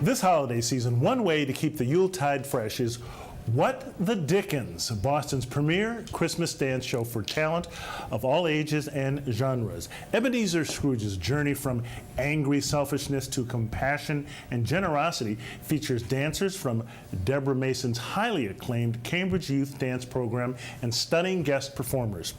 This holiday season, one way to keep the Yuletide fresh is What the Dickens, Boston's premier Christmas dance show for talent of all ages and genres. Ebenezer Scrooge's journey from angry selfishness to compassion and generosity features dancers from Deborah Mason's highly acclaimed Cambridge Youth Dance Program and stunning guest performers.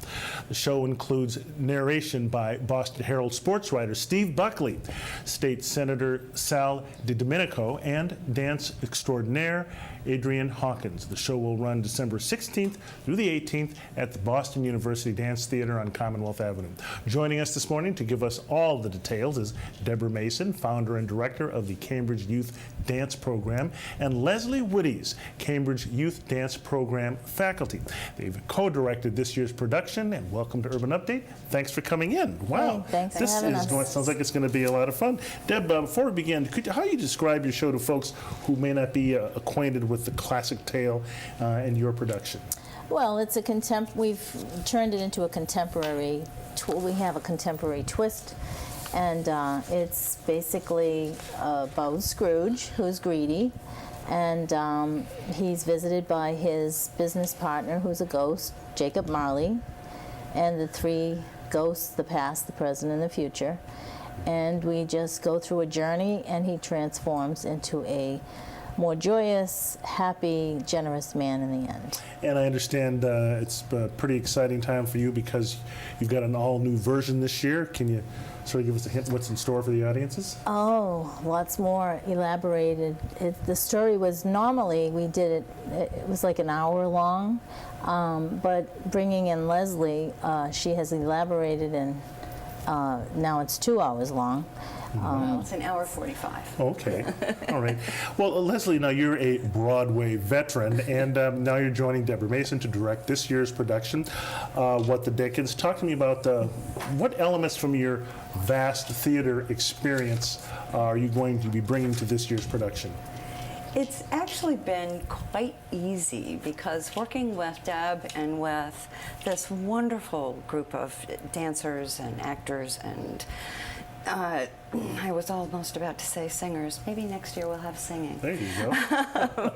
The show includes narration by Boston Herald sports writer Steve Buckley, State Senator Sal DiDomenico, and dance extraordinaire Adrian Hawkins. The show will run December 16th through the 18th at the Boston University Dance Theater on Commonwealth Avenue. Joining us this morning to give us all the details is Deborah Mason, founder and director of the Cambridge Youth Dance Program, and Leslie Woodies, Cambridge Youth Dance Program faculty. They've co-directed this year's production, and welcome to Urban Update. Thanks for coming in. Wow. Hey, thanks for having us. Sounds like it's going to be a lot of fun. Deb, before we begin, how do you describe your show to folks who may not be acquainted with the classic tale in your production? Well, it's a we've turned it into a contemporary. We have a contemporary twist, and it's basically about Scrooge, who's greedy, and he's visited by his business partner, who's a ghost, Jacob Marley, and the three ghosts: the past, the present, and the future. And we just go through a journey, and he transforms into a more joyous, happy, generous man in the end. And I understand it's a pretty exciting time for you because you've got an all-new version this year. Can you sort of give us a hint what's in store for the audiences? Oh, lots more elaborated. The story was, normally we did it was like an hour long, but bringing in Leslie, she has elaborated, and now it's 2 hours long. Well, it's an hour 45. Okay, all right. Well, Leslie, now you're a Broadway veteran, and now you're joining Deborah Mason to direct this year's production, What the Dickens. Talk to me about what elements from your vast theater experience are you going to be bringing to this year's production? It's actually been quite easy because working with Deb and with this wonderful group of dancers and actors and I was almost about to say singers. Maybe next year we'll have singing. There you go.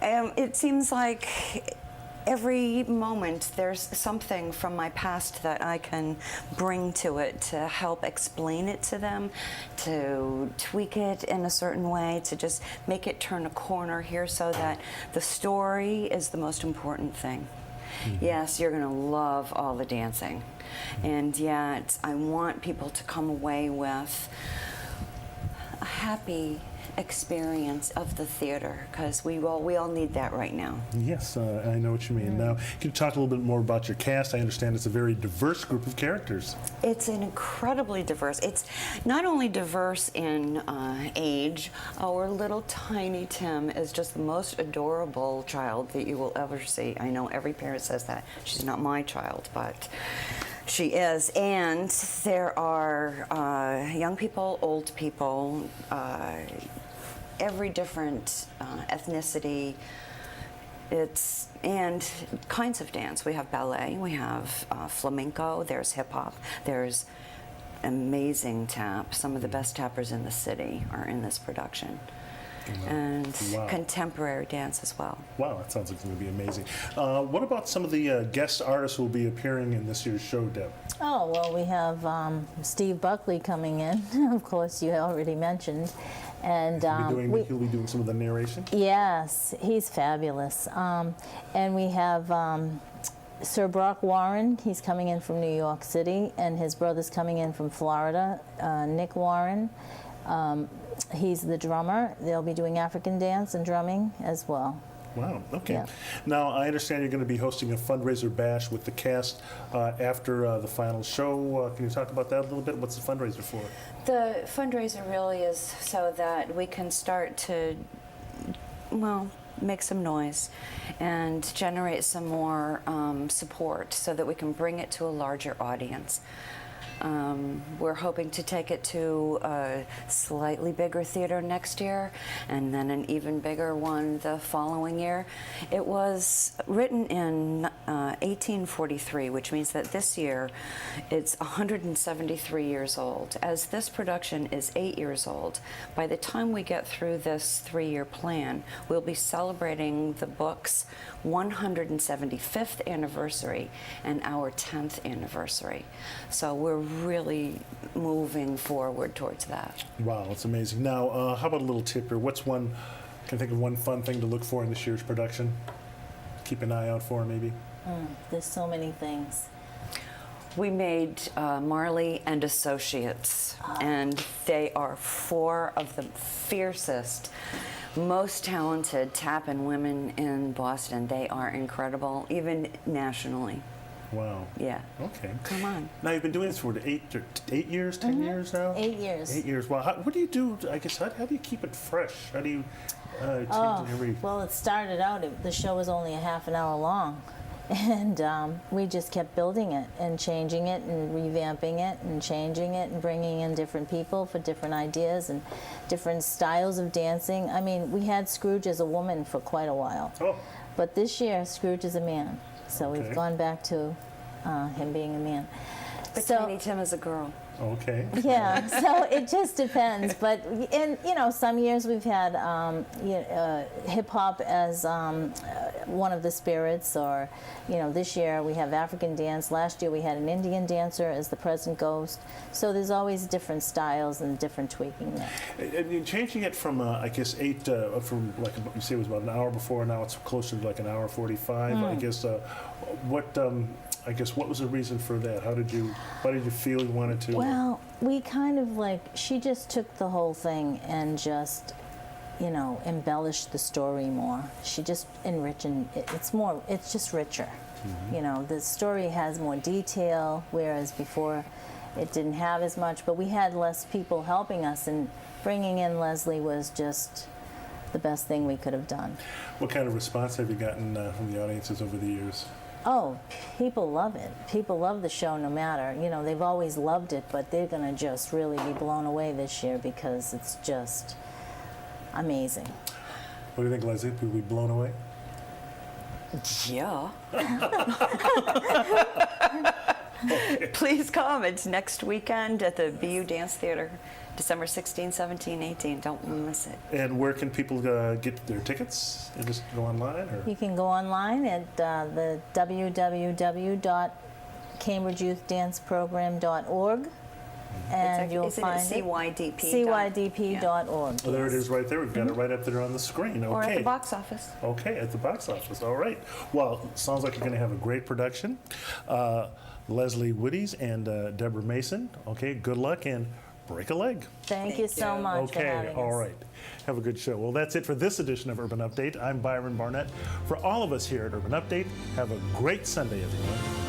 It seems like every moment there's something from my past that I can bring to it to help explain it to them, to tweak it in a certain way, to just make it turn a corner here so that the story is the most important thing. Mm-hmm. Yes, you're going to love all the dancing. And yet, I want people to come away with a happy experience of the theater, because we all need that right now. Yes, I know what you mean. Now, can you talk a little bit more about your cast? I understand it's a very diverse group of characters. It's an incredibly diverse. It's not only diverse in age. Our little tiny Tim is just the most adorable child that you will ever see. I know every parent says that. She's not my child, but she is. And there are young people, old people, every different ethnicity. And kinds of dance. We have ballet, we have flamenco, there's hip hop, there's amazing tap. Some of the best tappers in the city are in this production. Wow. And contemporary dance as well. Wow, that sounds like it's going to be amazing. What about some of the guest artists who will be appearing in this year's show, Deb? Oh, well, we have Steve Buckley coming in, of course, you already mentioned. And he'll be doing some of the narration? Yes, he's fabulous. And we have Sir Brock Warren. He's coming in from New York City, and his brother's coming in from Florida, Nick Warren. He's the drummer. They'll be doing African dance and drumming as well. Wow, okay. Yeah. Now, I understand you're going to be hosting a fundraiser bash with the cast after the final show. Can you talk about that a little bit? What's the fundraiser for? The fundraiser really is so that we can start to, well, make some noise and generate some more support so that we can bring it to a larger audience. We're hoping to take it to a slightly bigger theater next year, and then an even bigger one the following year. It was written in 1843, which means that this year it's 173 years old. As this production is 8 years old, by the time we get through this 3-year plan, we'll be celebrating the book's 175th anniversary and our 10th anniversary. So we're really moving forward towards that. Wow, it's amazing. Now, how about a little tip here? What's one, can you think of one fun thing to look for in this year's production? Keep an eye out for, maybe? There's so many things. We made Marley and Associates, and they are 4 of the fiercest, most talented tap-in women in Boston. They are incredible, even nationally. Wow. Yeah. Okay. Come on. Now, you've been doing this for 8 years, 10 years now? 8 years. 8 years. Wow. What do you do, I guess, how do you keep it fresh? How do you change it every... Well, it started out, the show was only a half an hour long. And we just kept building it and changing it and revamping it and changing it and bringing in different people for different ideas and different styles of dancing. I mean, we had Scrooge as a woman for quite a while. Oh. But this year, Scrooge is a man. So Okay. we've gone back to him being a man. But So- Tiny Tim is a girl. Okay. Yeah, so it just depends. But in some years we've had hip hop as one of the spirits, or this year we have African dance. Last year we had an Indian dancer as the present ghost. So there's always different styles and different tweaking there. And you're changing it from, I guess, 8, from like you say it was about an hour before, now it's closer to like an hour 45. I guess, what was the reason for that? Why did you feel you wanted to? Well, we kind of she just took the whole thing and just, embellished the story more. She just enriched it. It's just richer. The story has more detail, whereas before it didn't have as much, but we had less people helping us, and bringing in Leslie was just the best thing we could have done. What kind of response have you gotten from the audiences over the years? Oh, people love it. People love the show no matter. They've always loved it, but they're going to just really be blown away this year because it's just amazing. What do you think, Leslie? Will we be blown away? Yeah. Please come. It's next weekend at the BU Dance Theater, December 16, 17, 18. Don't miss it. And where can people get their tickets? And just go online? Or? You can go online at the www.cambridgeyouthdanceprogram.org, and you'll Isn't find it CYDP? cydp.org. Oh, there it is right there. We've got it right up there on the screen. Okay. Or at the box office. Okay, at the box office. All right. Well, it sounds like you're going to have a great production. Leslie Woodies and Deborah Mason. Okay, good luck and break a leg. Thank you so much for Okay, having us. all right. Have a good show. Well, that's it for this edition of Urban Update. I'm Byron Barnett. For all of us here at Urban Update, have a great Sunday, everyone.